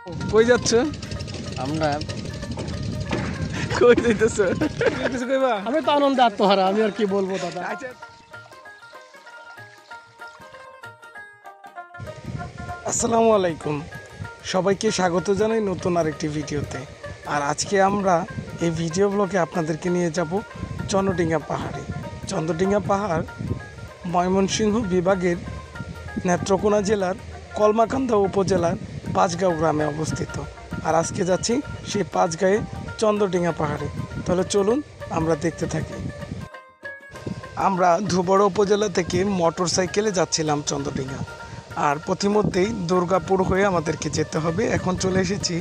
কই যাচ্ছ? আমরা কই যাইতেছ? কিছু কইবা? আমি তো আনন্দে আত্মহারা, আমি আর কি বলবো দাদা। আচ্ছা, আসসালামু আলাইকুম, সবাইকে স্বাগত জানাই নতুন আরেকটি ভিডিওতে। আর আজকে আমরা এই ভিডিও ব্লগে আপনাদেরকে নিয়ে যাব চন্দ্রডিঙ্গা পাহাড়ে। চন্দ্রডিঙ্গা পাহাড় ময়মনসিংহ বিভাগের নেত্রকোনা জেলার কলমাকান্দা উপজেলার পাঁচগাঁও গ্রামে অবস্থিত। আর আজকে যাচ্ছি সেই পাঁচগাঁয়ে চন্দ্রডিঙ্গা পাহাড়ে। তাহলে চলুন আমরা দেখতে থাকি। আমরা ধুবড় উপজেলা থেকে মোটর সাইকেলে যাচ্ছিলাম চন্দ্রডিঙ্গা। আর পথিমধ্যেই দুর্গাপুর হয়ে আমাদেরকে যেতে হবে। এখন চলে এসেছি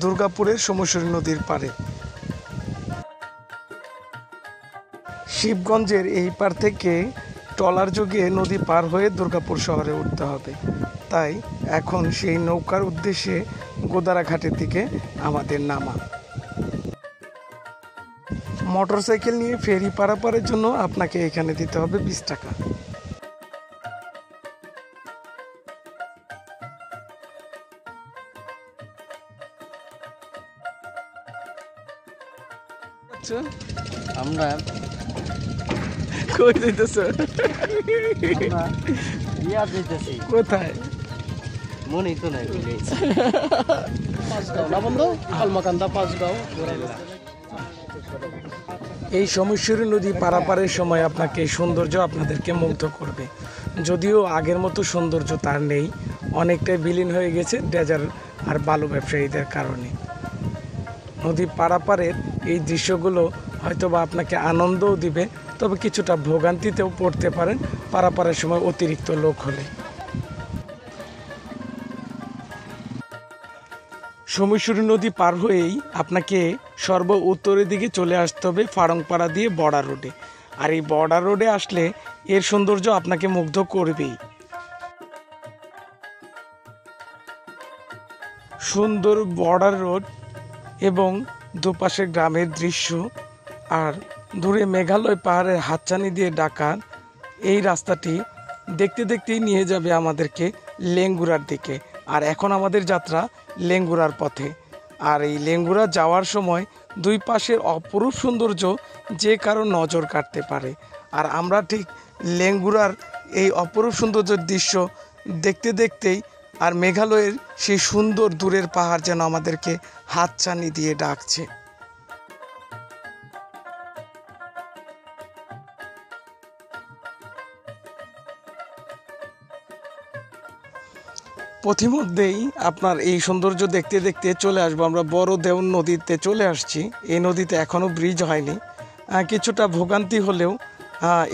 দুর্গাপুরের সোমেশ্বরী নদীর পাড়ে। শিবগঞ্জের এই পার থেকে ট্রলার যোগে নদী পার হয়ে দুর্গাপুর শহরে উঠতে হবে। তাই এখন সেই নৌকার উদ্দেশ্যে গোদারাঘাটের দিকে আমাদের নামা। মোটরসাইকেল নিয়ে ফেরি পারাপারের জন্য আপনাকে এখানে দিতে হবে 20 টাকা। আমরা কই যাইতেছ? ইয়া যেতেছি, কোথায়? মনেই তো নাই, ভুলে গেছি। পাঁচগাঁও না বন্ধু, কলমাকান্দা পাঁচগাঁও। এই সোমেশ্বরী নদী পারাপারের সময় আপনাকে সৌন্দর্য আপনাদেরকে মুগ্ধ করবে। যদিও আগের মতো সৌন্দর্য তার নেই, অনেকটাই বিলীন হয়ে গেছে ডেজার আর বালু ব্যবসায়ীদের কারণে। নদী পারাপারের এই দৃশ্যগুলো হয়তোবা আপনাকে আনন্দও দিবে, তবে কিছুটা ভোগান্তিতেও পড়তে পারেন পারাপারের সময় অতিরিক্ত লোক হলে। সোমেশ্বরী নদী পার হয়েই আপনাকে সর্ব উত্তরের দিকে চলে আসতে হবে ফাড়ংপাড়া দিয়ে বর্ডার রোডে। আর এই বর্ডার রোডে আসলে এর সৌন্দর্য আপনাকে মুগ্ধ করবেই। সুন্দর বর্ডার রোড এবং দুপাশের গ্রামের দৃশ্য, আর দূরে মেঘালয় পাহাড়ের হাতছানি দিয়ে ঢাকা এই রাস্তাটি দেখতে দেখতেই নিয়ে যাবে আমাদেরকে লেঙ্গুরার দিকে। আর এখন আমাদের যাত্রা লেঙ্গুরার পথে। আর এই লেঙ্গুরা যাওয়ার সময় দুই পাশের অপরূপ সৌন্দর্য যে কারো নজর কাটতে পারে। আর আমরা ঠিক লেঙ্গুরার এই অপরূপ সৌন্দর্যের দৃশ্য দেখতে দেখতেই আর মেঘালয়ের সেই সুন্দর দূরের পাহাড় যেন আমাদেরকে হাতছানি দিয়ে ডাকছে। পথিমধ্যেই আপনার এই সৌন্দর্য দেখতে দেখতে চলে আসবো আমরা বড় দেওন নদীতে চলে আসছি। এই নদীতে এখনও ব্রিজ হয়নি, কিছুটা ভোগান্তি হলেও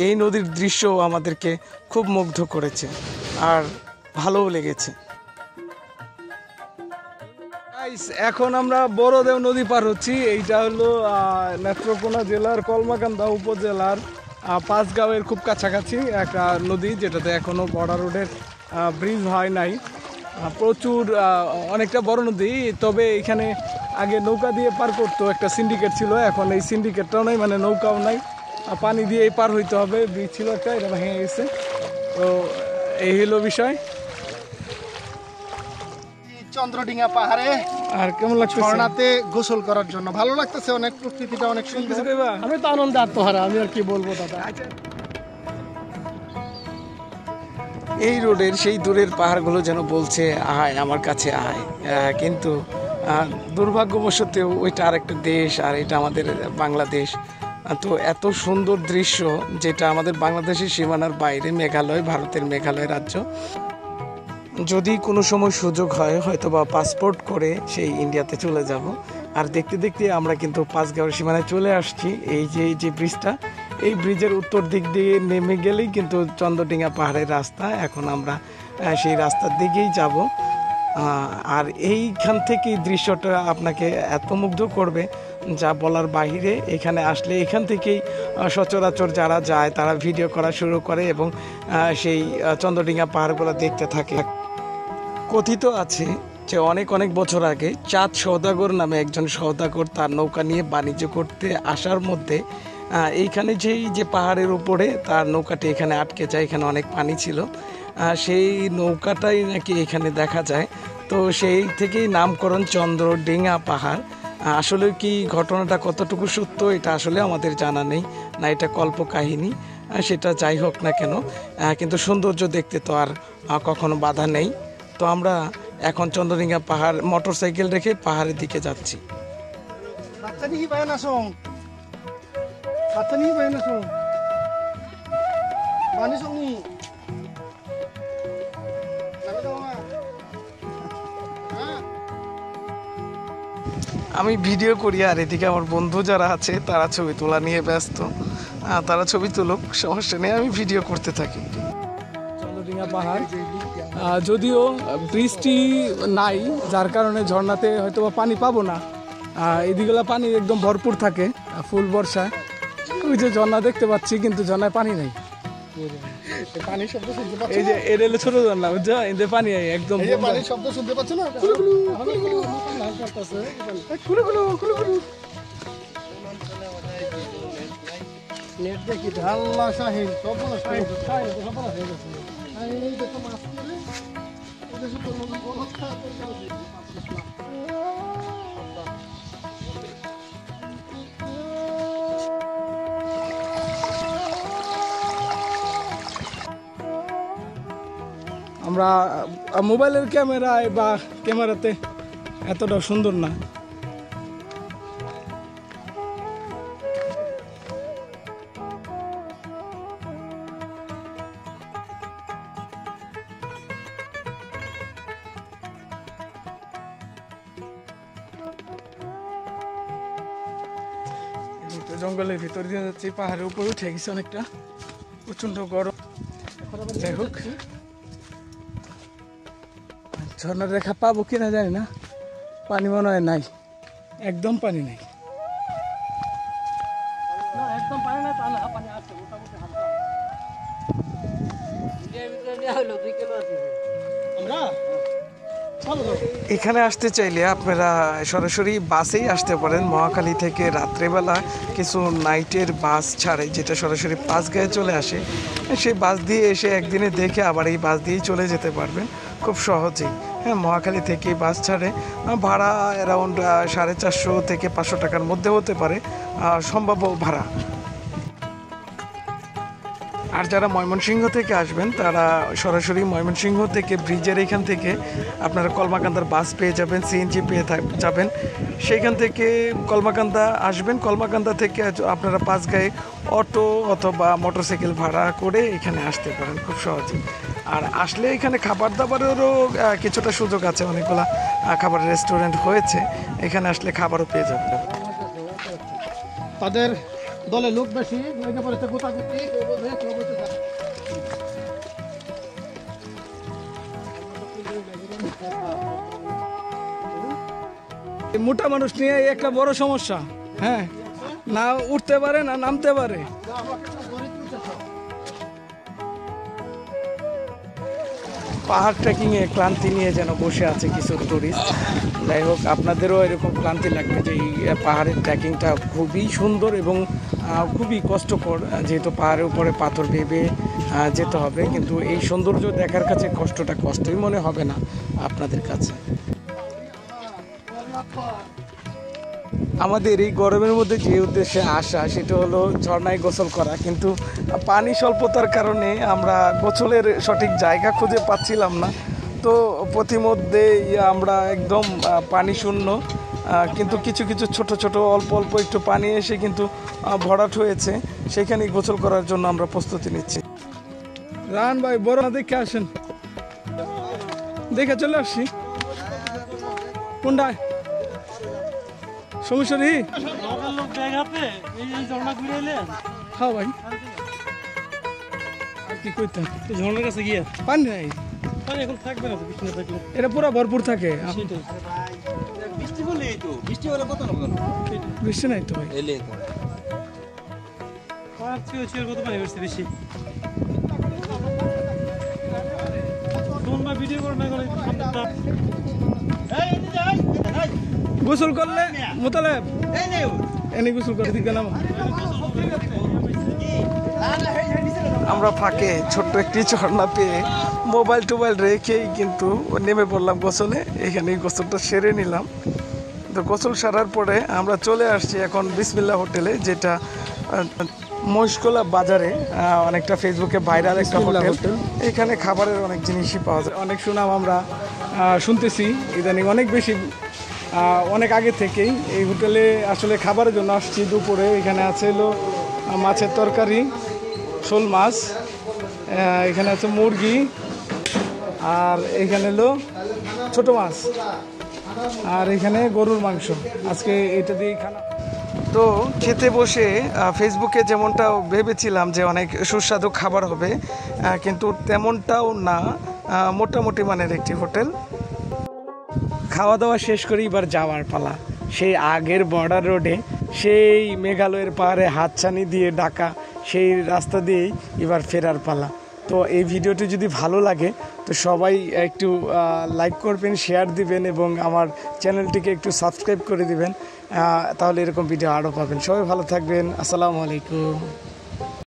এই নদীর দৃশ্য আমাদেরকে খুব মুগ্ধ করেছে আর ভালোও লেগেছে। এখন আমরা বড়দেও নদী পার হচ্ছি। এইটা হলো নেত্রকোনা জেলার কলমাকান্দা উপজেলার পাঁচগাঁওয়ের খুব কাছাকাছি একটা নদী, যেটাতে এখনো বর্ডার রোডের ব্রিজ হয় নাই। প্রচুর অনেকটা বড় নদী, তবে এখানে আগে নৌকা দিয়ে পার করতো একটা সিন্ডিকেট ছিল। এখন এই সিন্ডিকেটটাও নাই, মানে নৌকাও নাই, পানি দিয়ে পার হইতে হবে। ব্রিজ ছিল একটা, এটা ভেঙে গেছে। তো এই হলো বিষয়। চন্দ্রডিঙ্গা পাহাড়ে আর কেমন লাগছে? ঝর্ণাতে গোসল করার জন্য ভালো লাগতেছে, অনেক প্রকৃতিটা অনেক সুন্দর। আমি তো আনন্দে আত্মহারা, আমি আর কি বলবো দাদা। এই রোডের সেই দূরের পাহাড়গুলো যেন বলছে আয় আমার কাছে আয়, কিন্তু দুর্ভাগ্যবশত ওইটা আর একটা দেশ আর এটা আমাদের বাংলাদেশ। তো এত সুন্দর দৃশ্য যেটা আমাদের বাংলাদেশের সীমানার বাইরে, মেঘালয়, ভারতের মেঘালয় রাজ্য। যদি কোনো সময় সুযোগ হয় হয়তো বা পাসপোর্ট করে সেই ইন্ডিয়াতে চলে যাব। আর দেখতে দেখতে আমরা কিন্তু পাঁচগাঁওয়ের সীমানায় চলে আসছি। এই যে ব্রিজটা, এই ব্রিজের উত্তর দিক দিয়ে নেমে গেলেই কিন্তু চন্দ্রডিঙ্গা পাহাড়ের রাস্তা। এখন আমরা সেই রাস্তার দিকেই যাব। আর এইখান থেকেই দৃশ্যটা আপনাকে এত মুগ্ধ করবে যা বলার বাহিরে। এখানে আসলে এখান থেকেই সচরাচর যারা যায় তারা ভিডিও করা শুরু করে এবং সেই চন্দ্রডিঙ্গা পাহাড়গুলো দেখতে থাকে। কথিত আছে যে অনেক বছর আগে চাঁদ সওদাগর নামে একজন সওদাগর তার নৌকা নিয়ে বাণিজ্য করতে আসার মধ্যে এইখানে যে পাহাড়ের উপরে তার নৌকাটি এখানে আটকে যায়। এখানে অনেক পানি ছিল, সেই নৌকাটাই নাকি এখানে দেখা যায়। তো সেই থেকেই নামকরণ চন্দ্রডিঙা পাহাড়। আসলে কি ঘটনাটা কতটুকু সত্য এটা আসলে আমাদের জানা নেই, না এটা কল্পকাহিনী, সেটা যাই হোক না কেন, কিন্তু সৌন্দর্য দেখতে তো আর কখনো বাধা নেই। তো আমরা এখন চন্দ্রডিঙা পাহাড় মোটরসাইকেল রেখে পাহাড়ের দিকে যাচ্ছি। বাচ্চা নিহি পায় না সং বাচ্চা নিহি পায় না সং বানি সং নি আমি ভিডিও করি আর এদিকে আমার বন্ধু যারা আছে তারা ছবি তোলা নিয়ে ব্যস্ত। তারা ছবি তুলুক, সমস্যা নেই, আমি ভিডিও করতে থাকি। চন্দ্রডিঙা পাহাড়, যদিও বৃষ্টি নাই যার কারণে ঝর্ণাতে হয়তো বা পানি পাবো না, এদিকগুলা পানি একদম ভরপুর থাকে ফুল বর্ষায়। ওই যে ঝর্ণা দেখতে পাচ্ছি কিন্তু ঝর্ণায় পানি নাই। পানির শব্দ শুনতে পাচ্ছ? এই যে এটা হলো ছোট ঝর্ণা, বুঝছো, এতে পানি একদম এই যে পানির শব্দ শুনতে পাচ্ছ না? কুলুকুলু কুলুকুলু কুলুকুলু কুলুকুলু। নেট দেখি ঢাল্লা শাহিন সব নষ্ট হয়ে গেছে। এই দেখো মাছ করে এই দেখো তোর মতো অবস্থা তোর কাছে। আমরা মোবাইলের ক্যামেরায় বা ক্যামেরাতে এতটা সুন্দর না। জঙ্গলের ভিতর দিয়ে যাচ্ছি, পাহাড়ের উপরে উঠে গেছে অনেকটা, প্রচন্ড গরম। যাই হোক, ঝর্ণার দেখা পাবো কিনা জানি না, পানি মনে হয় নাই, একদম পানি নাই। এখানে আসতে চাইলে আপনারা সরাসরি বাসেই আসতে পারেন। মহাখালী থেকে রাত্রেবেলা কিছু নাইটের বাস ছাড়ে, যেটা সরাসরি পাঁচগাঁয়ে চলে আসে। সেই বাস দিয়ে এসে একদিনে দেখে আবার এই বাস দিয়েই চলে যেতে পারবেন খুব সহজেই। হ্যাঁ, মহাখালী থেকে বাস ছাড়ে, ভাড়া অ্যারাউন্ড 450 থেকে 500 টাকার মধ্যে হতে পারে সম্ভাব্য ভাড়া। আর যারা ময়মনসিংহ থেকে আসবেন তারা সরাসরি ময়মনসিংহ থেকে ব্রিজের এখান থেকে আপনারা কলমাকান্দার বাস পেয়ে যাবেন, সিএনজি পেয়ে যাবেন। সেইখান থেকে কলমাকান্দা আসবেন, কলমাকান্দা থেকে আপনারা পাঁচগাঁয়ে অটো অথবা মোটরসাইকেল ভাড়া করে এখানে আসতে পারেন খুব সহজেই। আর আসলে এখানে খাবার দাবারেরও কিছুটা সুযোগ আছে, অনেকগুলা খাবারের রেস্টুরেন্ট হয়েছে, এখানে আসলে খাবারও পেয়ে যাবেন। তাদের দলে লোক বেশি, একেবারে গোটাগুটি মোটা মানুষ নিয়ে একটা বড় সমস্যা। হ্যাঁ, না উঠতে পারে না নামতে পারে। পাহাড় ট্রেকিংয়ে ক্লান্তি নিয়ে যেন বসে আছে কিছু টুরিস্ট। যাই হোক, আপনাদেরও এরকম ক্লান্তি লাগবে যে এই পাহাড়ের ট্রেকিংটা খুবই সুন্দর এবং খুবই কষ্টকর, যেহেতু পাহাড়ের উপরে পাথর ভেবে যেতে হবে, কিন্তু এই সৌন্দর্য দেখার কাছে কষ্টটা কষ্টই মনে হবে না আপনাদের কাছে। আমাদের এই গরমের মধ্যে যে উদ্দেশ্যে আসা সেটা হলো ঝর্ণায় গোসল করা, কিন্তু পানি স্বল্পতার কারণে আমরা গোসলের সঠিক জায়গা খুঁজে পাচ্ছিলাম না। তো পথিমধ্যে আমরা একদম পানি শূন্য, কিন্তু কিছু কিছু ছোট ছোট অল্প অল্প একটু পানি এসে কিন্তু ভরাট হয়েছে, সেখানেই গোসল করার জন্য আমরা প্রস্তুতি নিচ্ছি। রান ভাই, বড় না দেখে আসেন, দেখে চলে আসছি। কোনটায়? সমস্যা নেই। হ্যাঁ ভাই, আর কি করতাম, ঝর্ণার কাছে গিয়ে পানি নাই, পানি এখন থাকবে না তো, বৃষ্টি না থাকলে। এটা পুরো ভরপুর থাকে। বৃষ্টি হলে এই তো, বৃষ্টি হলে কত না বৃষ্টি নাই তো ভাই, এলে কত পানি বেশি বেশি। তোমরা ভিডিও করো না করে গোসল করলে মোতালেব এনে গোসল করে দিকে নাম। আমরা ফাঁকে ছোট্ট একটি ঝর্ণা পেয়ে মোবাইল টোবাইল রেখেই কিন্তু নেমে পড়লাম গোসলে। এখানেই গোসলটা সেরে নিলাম। তো গোসল সারার পরে আমরা চলে আসছি এখন বিসমিল্লাহ হোটেলে, যেটা মহিষকলা বাজারে অনেকটা ফেসবুকে ভাইরাল একটা বিসমিল্লাহ হোটেল। হোটেল। এখানে খাবারের অনেক জিনিসই পাওয়া যায়। অনেক সুনাম আমরা শুনতেছি ইদানিং অনেক বেশি, অনেক আগে থেকেই। এই হোটেলে আসলে খাবারের জন্য আসছি দুপুরে। এখানে আছে হলো মাছের তরকারি, শোল মাছ, এখানে আছে মুরগি, আর এখানে হলো ছোট মাছ, আর এখানে গরুর মাংস। আজকে এটা দিয়ে খানা। তো খেতে বসে ফেসবুকে যেমনটা ভেবেছিলাম যে অনেক সুস্বাদু খাবার হবে, কিন্তু তেমনটাও না। মোটামুটি মানের একটি হোটেল। খাওয়া দাওয়া শেষ করে এবার যাওয়ার পালা। সেই আগের বর্ডার রোডে, সেই মেঘালয়ের পাহাড়ে হাতছানি দিয়ে ঢাকা সেই রাস্তা দিয়েই এবার ফেরার পালা। তো এই ভিডিওটি যদি ভালো লাগে তো সবাই একটু লাইক করবেন, শেয়ার দিবেন এবং আমার চ্যানেলটিকে একটু সাবস্ক্রাইব করে দিবেন। তাহলে এরকম ভিডিও আরও পাবেন। সবাই ভালো থাকবেন। আসসালামু আলাইকুম।